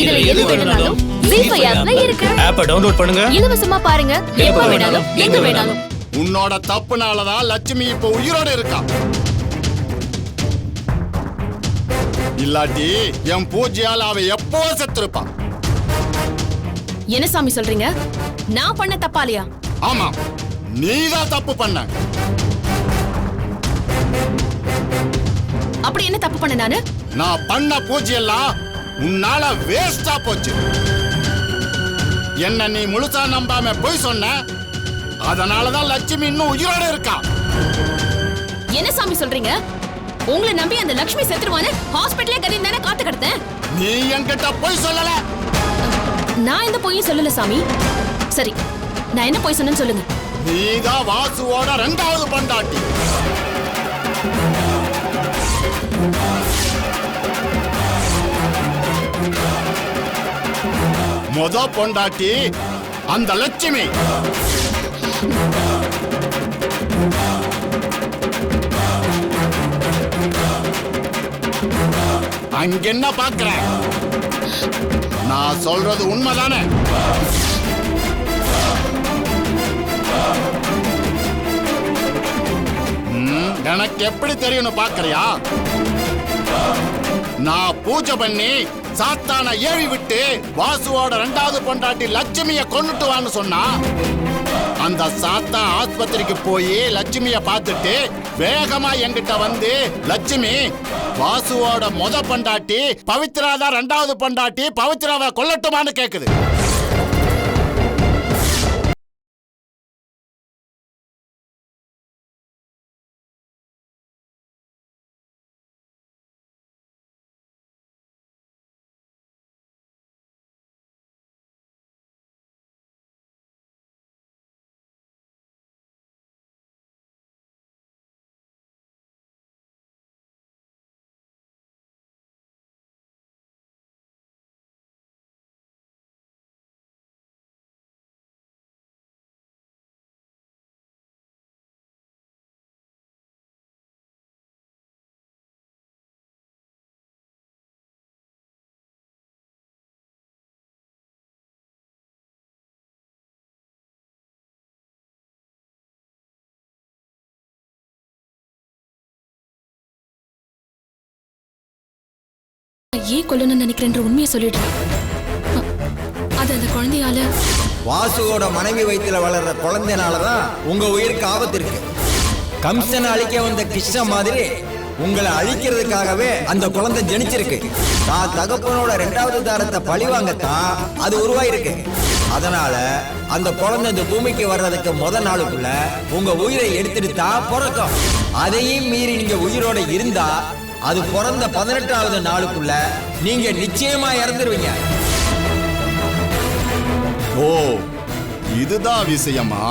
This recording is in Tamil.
இதுல எது வேணும்னாலும் ஜீ5 ஆப்ல இருக்கு. ஆப்பை டவுன்லோட் பண்ணுங்க, இலவசமா பாருங்க, எப்ப வேணாலும் எங்க வேணாலும். உன்னோட தப்புனாலதான் லட்சுமி இப்ப உயிரோட இருக்கா. இல்லாட்டி என் பூஜையால அவ எப்போ செத்துருப்பான். என்ன சாமி சொல்றீங்க? நான் பண்ண தப்பாலியா? ஆமா, நீதான் தப்பு பண்ண. அப்படி என்ன தப்பு பண்ண நானு? நான் பண்ண பூஜையெல்லாம் உன்னால வேஸ்டா போச்சு. என்ன நீ முழுசா நம்பாம போய் சொன்ன, அதனாலதான் லட்சுமி இன்னும் உயிரோட இருக்கா. என்ன சாமி சொல்றீங்க? உங்களை நம்பி அந்த லட்சுமி செத்துருவான்னு ஹாஸ்பிட்டலே கட்டின்னு தானே காத்து கிடத்தேன். நீ என்கிட்ட போய் சொல்லல. நான் எந்த போயும் சொல்லல சாமி. சரி, நான் என்ன போய் சொன்னேன்னு சொல்லுங்க. நீதான் வாசுவோட 2வது பொண்டாட்டி. முத பொண்டாட்டி அந்த லட்சுமி. அங்க என்ன பாக்குற? நான் சொல்றது உண்மைதானே? எனக்கு எப்படி தெரியும்னு பாக்குறியா? நான் பூஜை பண்ணி சாத்தான ஏவி விட்டு வாசுவோட 2வது பொண்டாட்டி லட்சுமிய கொன்னுட்டு வான்னு சொன்னா, அந்த சாத்தான் ஆஸ்பத்திரிக்கு போய் லட்சுமிய பார்த்துட்டு வேகமா என்கிட்ட வந்து, லட்சுமி வாசுவோட முத பொண்டாட்டி பவித்ராதான் 2வது பொண்டாட்டி, பவித்ராவை கொல்லட்டுமான்னு கேக்குது. ஏன் கொல்லணும்னு நினைக்கிறேன்ற உண்மையை சொல்லிடுறேன். அது அந்த குழந்தையால, வாசுவோட மனைவி வயித்துல வளர்ற குழந்தைனாலதான் உங்க உயிருக்கு ஆபத்து இருக்கு. கம்சனை அழிக்க வந்த கிருஷ்ண மாதிரி உங்களை அழிக்கிறதுக்காகவே அந்த குழந்தை ஜனிச்சிருக்கு. தான் தகப்பனோட 2வது தாரத்தை பழிவாங்கத்தான் அது உருவாயிருக்கு. அதனால அந்த குழந்தை இந்த பூமிக்கு வர்றதுக்கு முத நாளுக்குள்ள உங்க உயிரை எடுத்துட்டு தான் பிறக்கும். அதையும் மீறி நீங்க உயிரோட இருந்தா அது பிறந்த 18வது நாளுக்குள்ள நீங்க நிச்சயமா இறந்துருவீங்க. ஓ, இதுதான் விஷயமா?